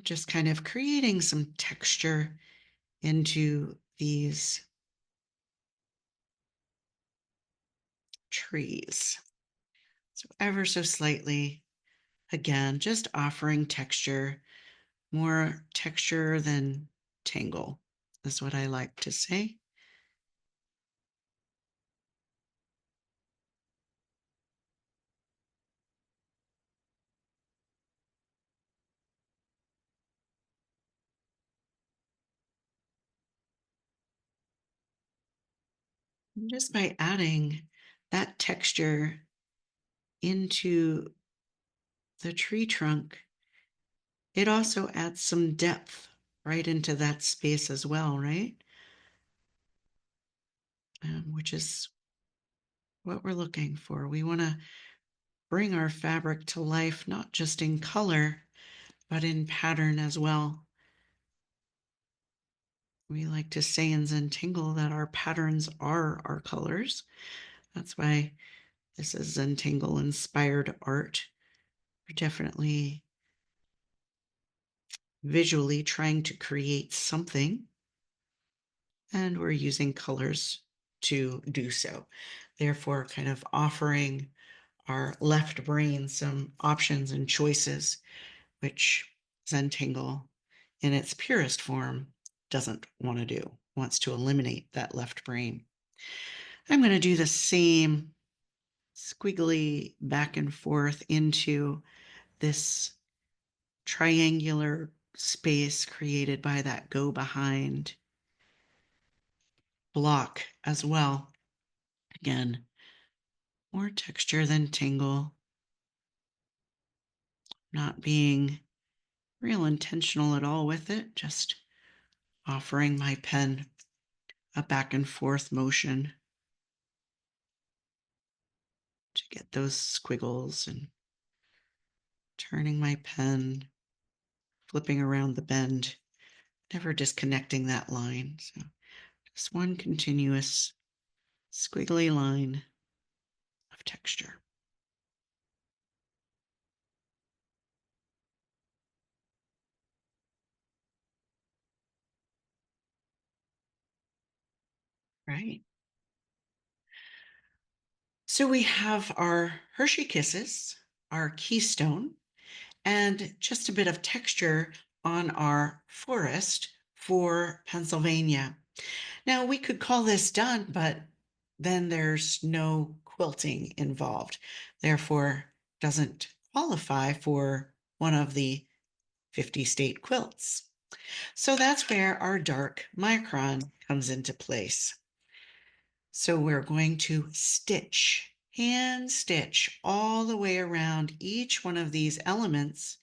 just kind of creating some texture into these trees. So ever so slightly, again, just offering texture, more texture than tangle is what I like to say. And just by adding that texture into the tree trunk, it also adds some depth right into that space as well, right? Which is what we're looking for. We want to bring our fabric to life, not just in color, but in pattern as well. We like to say in Zentangle that our patterns are our colors. That's why this is Zentangle Inspired art. We're definitely visually trying to create something, and we're using colors to do so. Therefore, kind of offering our left brain some options and choices, which Zentangle, in its purest form, doesn't want to do, wants to eliminate that left brain. I'm going to do the same squiggly back and forth into this triangular space created by that go behind block as well. Again, more texture than tingle, not being real intentional at all with it, just offering my pen a back and forth motion to get those squiggles, and turning my pen, flipping around the bend, never disconnecting that line. So just one continuous squiggly line of texture. Right. So we have our Hershey Kisses, our Keystone, and just a bit of texture on our forest for Pennsylvania. Now, we could call this done, but then there's no quilting involved. Therefore, doesn't qualify for one of the 50 state quilts. So that's where our dark micron comes into place. So we're going to stitch, hand stitch all the way around each one of these elements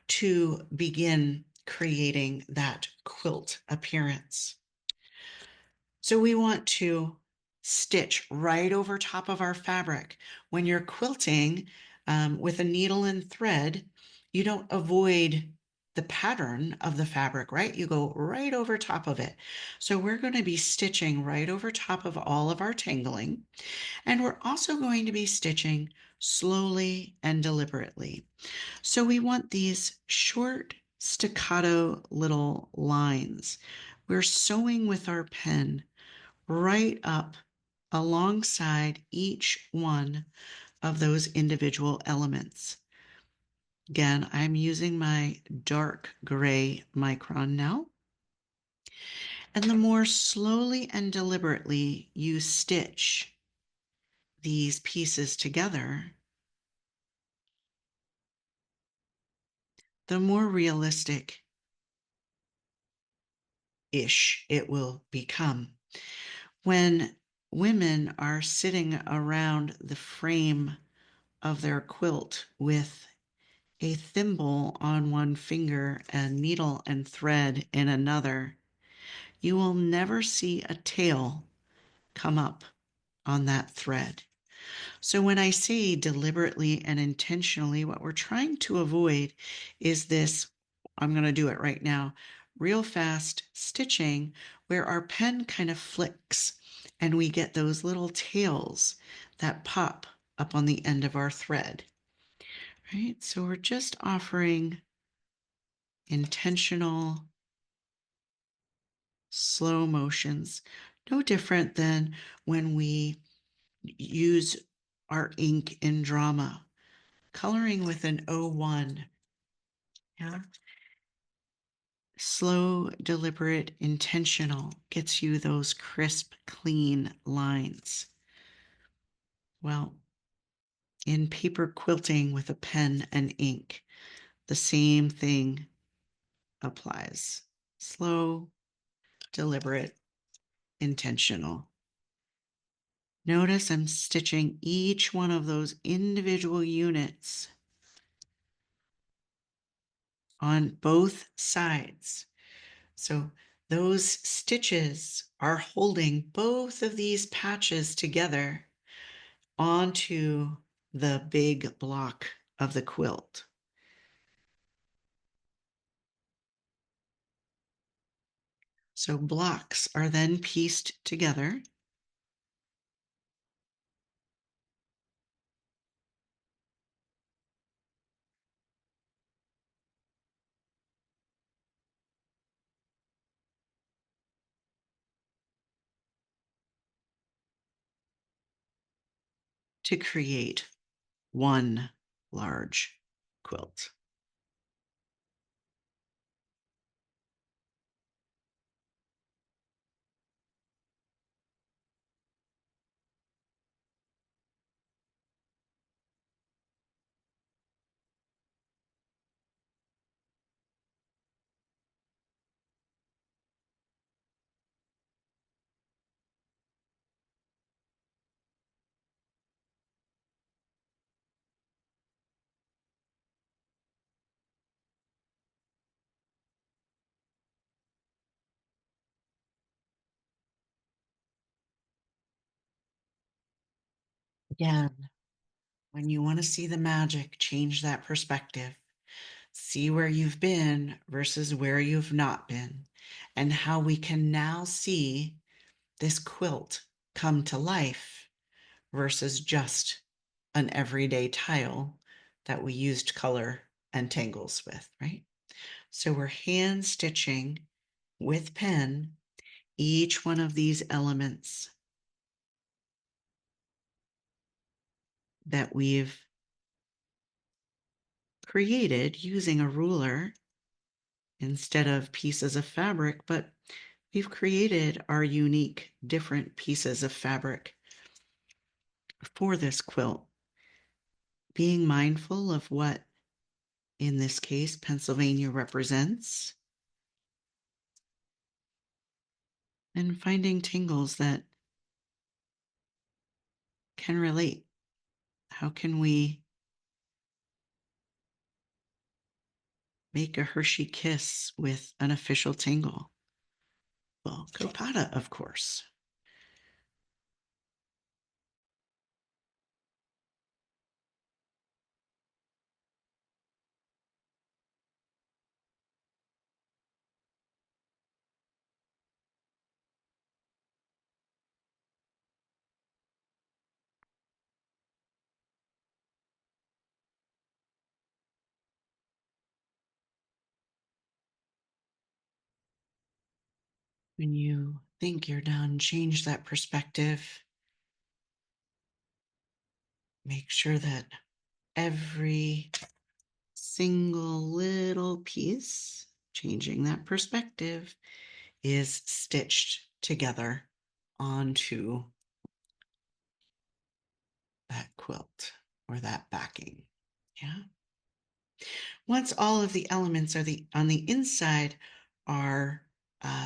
to begin creating that quilt appearance. So we want to stitch right over top of our fabric. When you're quilting with a needle and thread, you don't avoid the pattern of the fabric, right? You go right over top of it. So we're going to be stitching right over top of all of our tangling. And we're also going to be stitching slowly and deliberately. So we want these short staccato little lines. We're sewing with our pen right up alongside each one of those individual elements. Again, I'm using my dark gray micron now. And the more slowly and deliberately you stitch these pieces together, the more realistic-ish it will become. When women are sitting around the frame of their quilt with a thimble on one finger and needle and thread in another, you will never see a tail come up on that thread. So when I say deliberately and intentionally, what we're trying to avoid is this, I'm going to do it right now, real fast stitching where our pen kind of flicks and we get those little tails that pop up on the end of our thread. Right? So we're just offering intentional slow motions, no different than when we use our ink in drama, coloring with an O1. Yeah. Slow, deliberate, intentional gets you those crisp, clean lines. Well, in paper quilting with a pen and ink, the same thing applies. Slow, deliberate, intentional. Notice I'm stitching each one of those individual units on both sides. So those stitches are holding both of these patches together onto the big block of the quilt. So blocks are then pieced together. to create one large quilt. Again, when you want to see the magic, change that perspective. See where you've been versus where you've not been, and how we can now see this quilt come to life versus just an everyday tile that we used color and tangles with, right? So we're hand stitching with pen each one of these elements that we've created using a ruler instead of pieces of fabric, but we've created our unique, different pieces of fabric for this quilt, being mindful of what, in this case, Pennsylvania represents, and finding tangles that can relate. How can we make a Hershey kiss with an official tangle? Well, copata, of course. When you think you're done, change that perspective. Make sure that every single little piece, changing that perspective, is stitched together onto that quilt or that backing. Yeah. Once all of the elements are on the inside are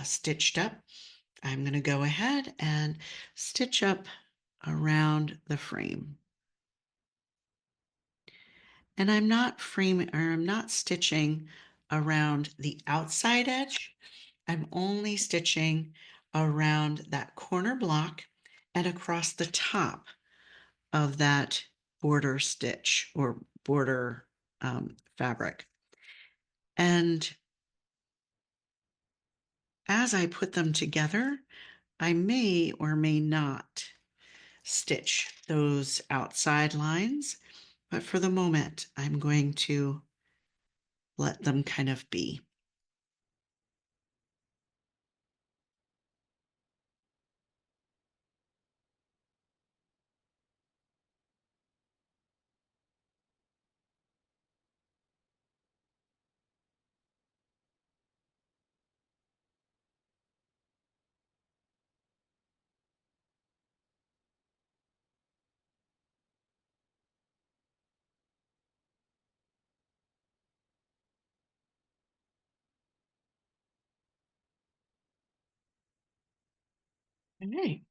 stitched up, I'm going to go ahead and stitch up around the frame. And I'm not stitching around the outside edge. I'm only stitching around that corner block and across the top of that border stitch or border fabric. And as I put them together, I may or may not stitch those outside lines, but for the moment, I'm going to let them kind of be. All right.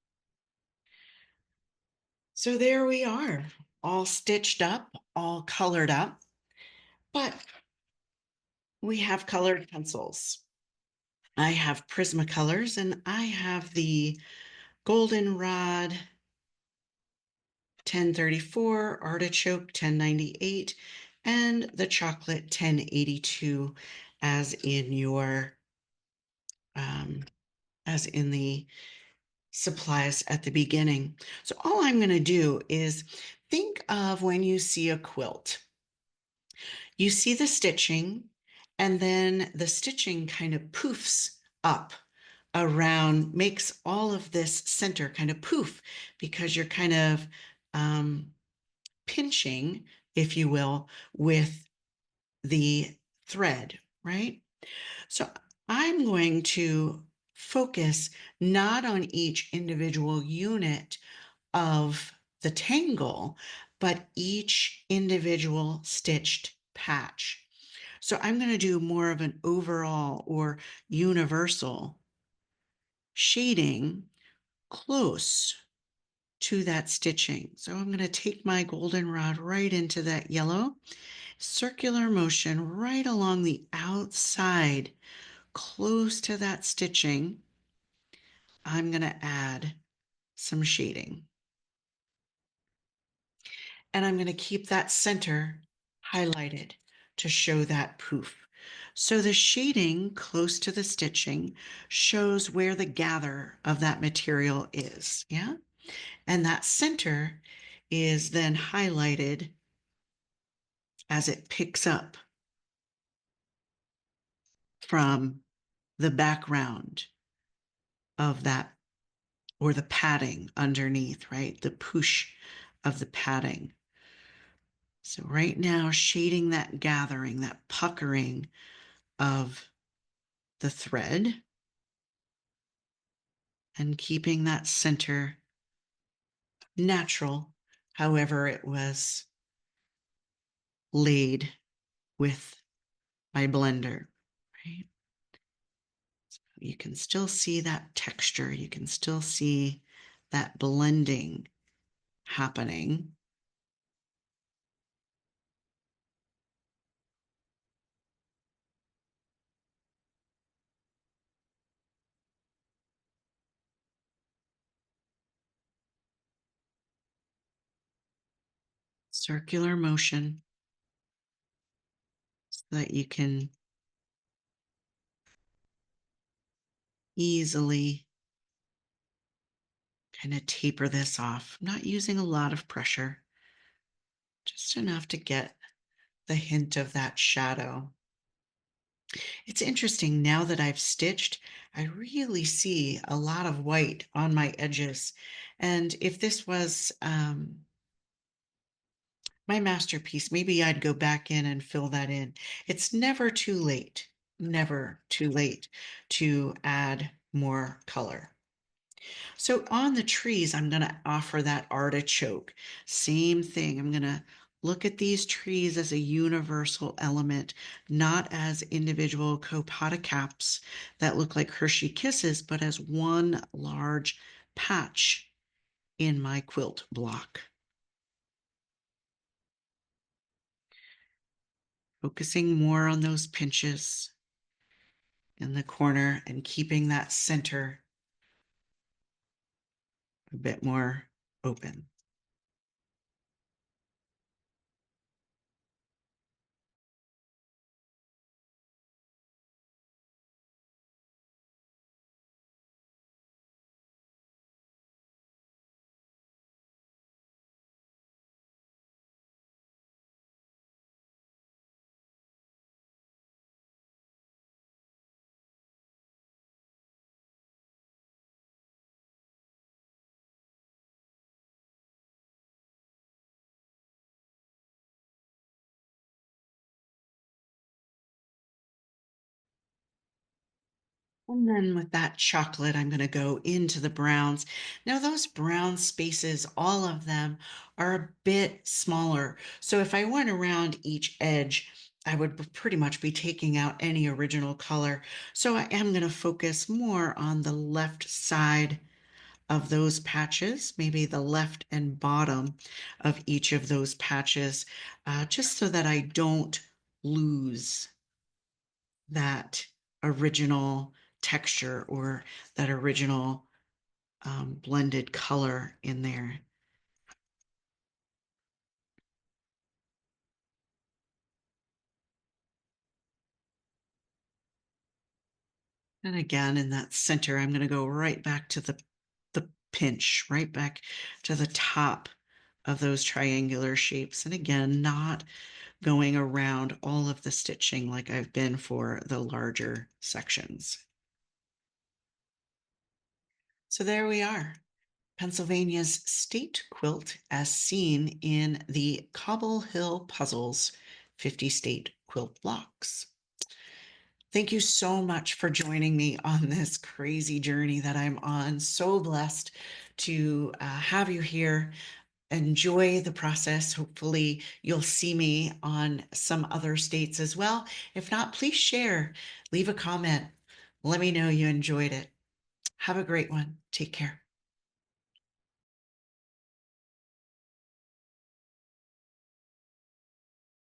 So there we are, all stitched up, all colored up, but we have colored pencils. I have Prismacolors and I have the Goldenrod 1034, Artichoke 1098, and the Chocolate 1082 as in your as in the supplies at the beginning. So all I'm going to do is think of when you see a quilt. You see the stitching, and then the stitching kind of poofs up makes all of this center kind of poof because you're kind of pinching, if you will, with the thread, right? So I'm going to focus not on each individual unit of the tangle, but each individual stitched patch. So I'm going to do more of an overall or universal shading close to that stitching. So I'm going to take my goldenrod right into that yellow, circular motion right along the outside, close to that stitching. I'm going to add some shading. And I'm going to keep that center highlighted to show that poof. So the shading close to the stitching shows where the gather of that material is, yeah? And that center is then highlighted as it picks up from the background of that, or the padding underneath, right? The push of the padding. So right now, shading that gathering, that puckering of the thread, and keeping that center natural, however it was laid with my blender, right? So you can still see that texture. You can still see that blending happening. Circular motion so that you can easily kind of taper this off. I'm not using a lot of pressure, just enough to get the hint of that shadow. It's interesting now that I've stitched, I really see a lot of white on my edges. And if this was my masterpiece, maybe I'd go back in and fill that in. It's never too late, never too late to add more color. So on the trees, I'm going to offer that artichoke. Same thing. I'm going to look at these trees as a universal element, not as individual copata caps that look like Hershey Kisses, but as one large patch in my quilt block. Focusing more on those pinches in the corner and keeping that center a bit more open. And then with that chocolate, I'm going to go into the browns. Now, those brown spaces, all of them are a bit smaller. So if I went around each edge, I would pretty much be taking out any original color. So I am going to focus more on the left side of those patches, maybe the left and bottom of each of those patches, just so that I don't lose that original texture or that original blended color in there. And again, in that center, I'm going to go right back to the pinch, right back to the top of those triangular shapes. And again, not going around all of the stitching like I've been for the larger sections. So there we are. Pennsylvania's State Quilt as seen in the Cobble Hill Puzzles 50 State Quilt Blocks. Thank you so much for joining me on this crazy journey that I'm on. So blessed to have you here. Enjoy the process. Hopefully, you'll see me on some other states as well. If not, please share, leave a comment. Let me know you enjoyed it. Have a great one. Take care.